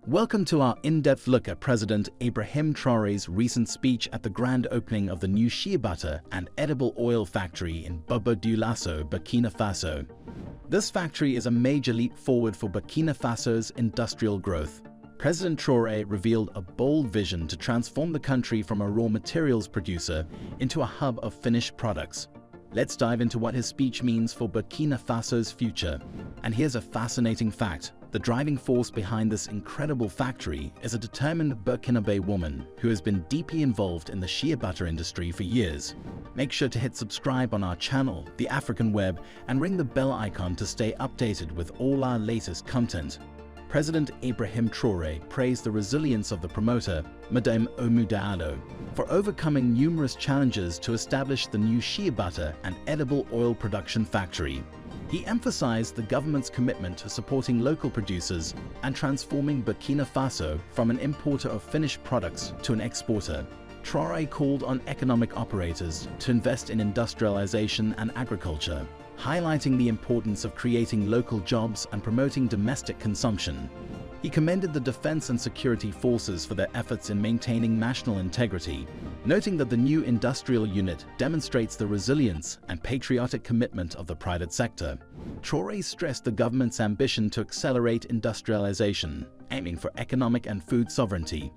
Welcome to our in-depth look at President Ibrahim Traoré's recent speech at the grand opening of the new shea butter and edible oil factory in Bobo-Dioulasso, Burkina Faso. This factory is a major leap forward for Burkina Faso's industrial growth. President Traoré revealed a bold vision to transform the country from a raw materials producer into a hub of finished products. Let's dive into what his speech means for Burkina Faso's future. And here's a fascinating fact. The driving force behind this incredible factory is a determined Burkinabe woman who has been deeply involved in the shea butter industry for years. Make sure to hit subscribe on our channel, The African Web, and ring the bell icon to stay updated with all our latest content. President Ibrahim Traoré praised the resilience of the promoter, Madame Bobo-Dioulasso, for overcoming numerous challenges to establish the new shea butter and edible oil production factory. He emphasized the government's commitment to supporting local producers and transforming Burkina Faso from an importer of finished products to an exporter. Traoré called on economic operators to invest in industrialization and agriculture, highlighting the importance of creating local jobs and promoting domestic consumption. He commended the defense and security forces for their efforts in maintaining national integrity, noting that the new industrial unit demonstrates the resilience and patriotic commitment of the private sector. Traoré stressed the government's ambition to accelerate industrialization, aiming for economic and food sovereignty.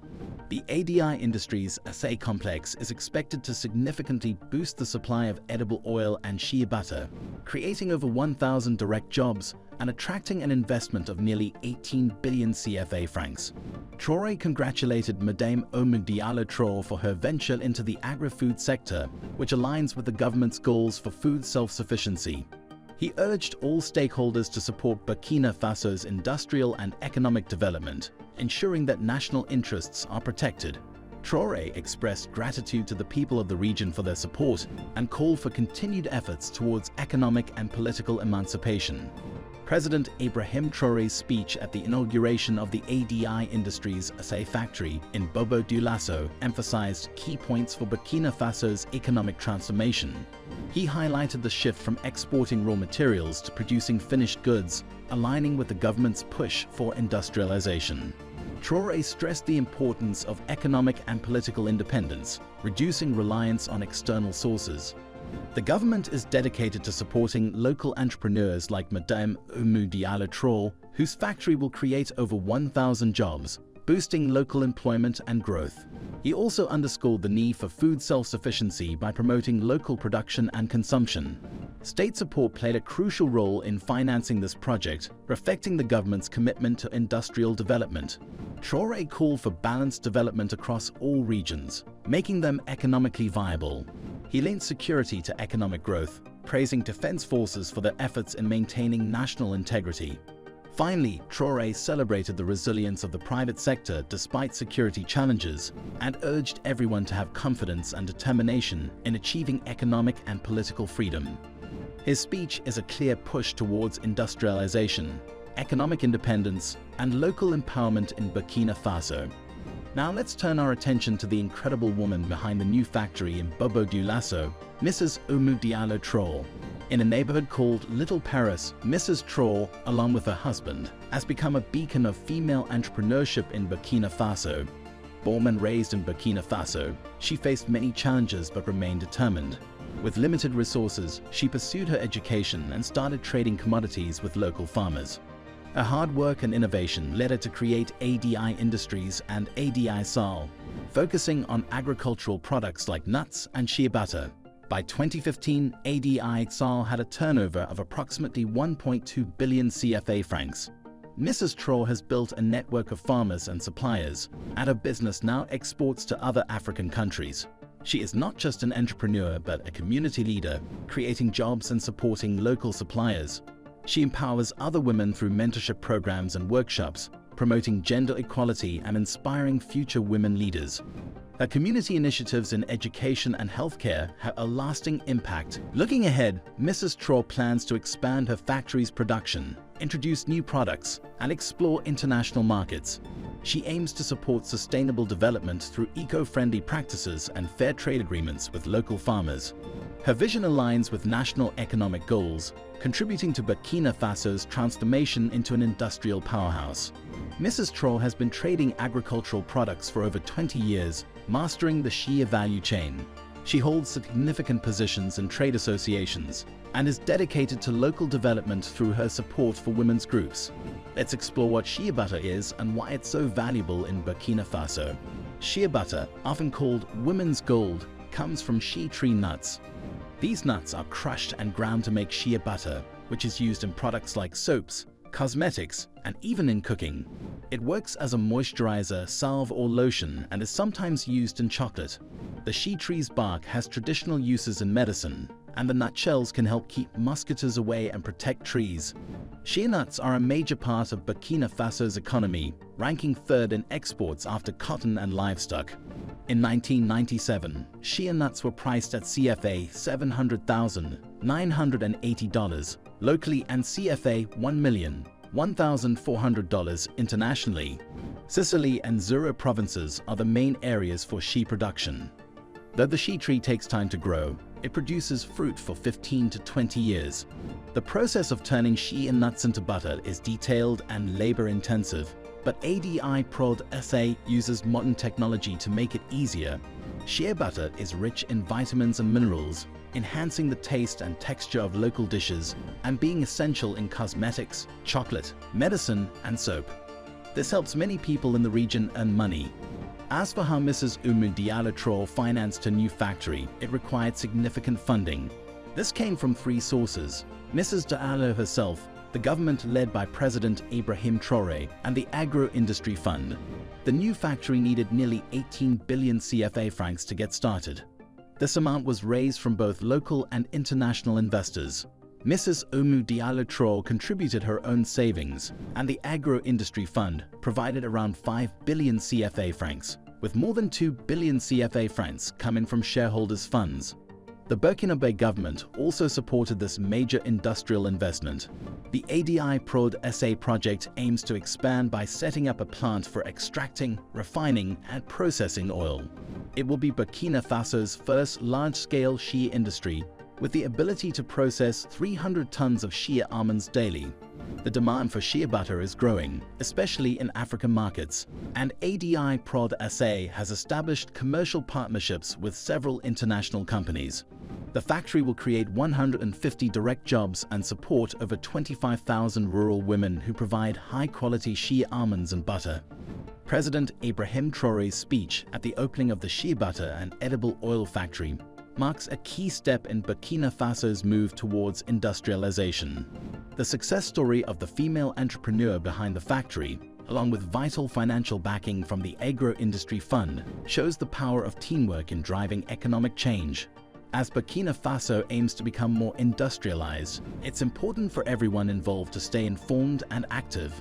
The ADI Industries SA complex is expected to significantly boost the supply of edible oil and shea butter, creating over 1,000 direct jobs and attracting an investment of nearly 18 billion CFA francs. Traoré congratulated Madame Bobo-Dioulasso for her venture into the agri-food sector, which aligns with the government's goals for food self-sufficiency. He urged all stakeholders to support Burkina Faso's industrial and economic development, ensuring that national interests are protected. Traoré expressed gratitude to the people of the region for their support and called for continued efforts towards economic and political emancipation. President Ibrahim Traoré's speech at the inauguration of the ADI Industries SA factory in Bobo-Dioulasso emphasized key points for Burkina Faso's economic transformation. He highlighted the shift from exporting raw materials to producing finished goods, aligning with the government's push for industrialization. Traoré stressed the importance of economic and political independence, reducing reliance on external sources. The government is dedicated to supporting local entrepreneurs like Madame Bobo-Dioulasso, whose factory will create over 1,000 jobs, boosting local employment and growth. He also underscored the need for food self-sufficiency by promoting local production and consumption. State support played a crucial role in financing this project, reflecting the government's commitment to industrial development. Traoré called for balanced development across all regions, making them economically viable. He linked security to economic growth, praising defense forces for their efforts in maintaining national integrity. Finally, Traoré celebrated the resilience of the private sector despite security challenges and urged everyone to have confidence and determination in achieving economic and political freedom. His speech is a clear push towards industrialization, economic independence, and local empowerment in Burkina Faso. Now let's turn our attention to the incredible woman behind the new factory in Bobo-Dioulasso, Mrs. Bobo-Dioulasso. In a neighborhood called Little Paris, Mrs. Traoré, along with her husband, has become a beacon of female entrepreneurship in Burkina Faso. Born and raised in Burkina Faso, she faced many challenges but remained determined. With limited resources, she pursued her education and started trading commodities with local farmers. Her hard work and innovation led her to create ADI Industries and ADI Sal, focusing on agricultural products like nuts and shea butter. By 2015, ADI Sal had a turnover of approximately 1.2 billion CFA francs. Mrs. Traoré has built a network of farmers and suppliers, and her business now exports to other African countries. She is not just an entrepreneur but a community leader, creating jobs and supporting local suppliers. She empowers other women through mentorship programs and workshops, promoting gender equality and inspiring future women leaders. Her community initiatives in education and healthcare have a lasting impact. Looking ahead, Mrs. Traoré plans to expand her factory's production, introduce new products, and explore international markets. She aims to support sustainable development through eco-friendly practices and fair trade agreements with local farmers. Her vision aligns with national economic goals, contributing to Burkina Faso's transformation into an industrial powerhouse. Mrs. Traore has been trading agricultural products for over 20 years, mastering the shea value chain. She holds significant positions in trade associations and is dedicated to local development through her support for women's groups. Let's explore what shea butter is and why it's so valuable in Burkina Faso. Shea butter, often called women's gold, comes from shea tree nuts. These nuts are crushed and ground to make shea butter, which is used in products like soaps, cosmetics, and even in cooking. It works as a moisturizer, salve, or lotion and is sometimes used in chocolate. The shea tree's bark has traditional uses in medicine, and the nutshells can help keep mosquitoes away and protect trees. Shea nuts are a major part of Burkina Faso's economy, ranking third in exports after cotton and livestock. In 1997, shea nuts were priced at CFA $700,980 locally and CFA $1,400,000 internationally. Sicily and Zura provinces are the main areas for shea production. Though the shea tree takes time to grow, it produces fruit for 15 to 20 years. The process of turning shea nuts into butter is detailed and labor-intensive, but ADI Prod SA uses modern technology to make it easier. Shea butter is rich in vitamins and minerals, enhancing the taste and texture of local dishes and being essential in cosmetics, chocolate, medicine, and soap. This helps many people in the region earn money. As for how Mrs. Traoré financed her new factory, it required significant funding. This came from three sources: Mrs. Traoré herself, the government led by President Ibrahim Traoré, and the Agro-Industry Fund. The new factory needed nearly 18 billion CFA francs to get started. This amount was raised from both local and international investors. Mrs. Traoré contributed her own savings, and the Agro-Industry Fund provided around 5 billion CFA francs, with more than 2 billion CFA francs coming from shareholders' funds. The Burkina government also supported this major industrial investment. The ADI Prod SA project aims to expand by setting up a plant for extracting, refining, and processing oil. It will be Burkina Faso's first large-scale shea industry, with the ability to process 300 tons of shea almonds daily. The demand for shea butter is growing, especially in African markets, and ADI Prod SA has established commercial partnerships with several international companies. The factory will create 150 direct jobs and support over 25,000 rural women who provide high-quality shea almonds and butter. President Ibrahim Traoré's speech at the opening of the shea butter and edible oil factory marks a key step in Burkina Faso's move towards industrialization. The success story of the female entrepreneur behind the factory, along with vital financial backing from the Agro-Industry Fund, shows the power of teamwork in driving economic change. As Burkina Faso aims to become more industrialized, it's important for everyone involved to stay informed and active.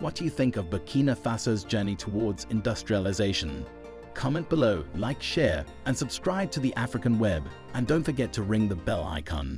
What do you think of Burkina Faso's journey towards industrialization? Comment below, like, share, and subscribe to the African Web. And don't forget to ring the bell icon.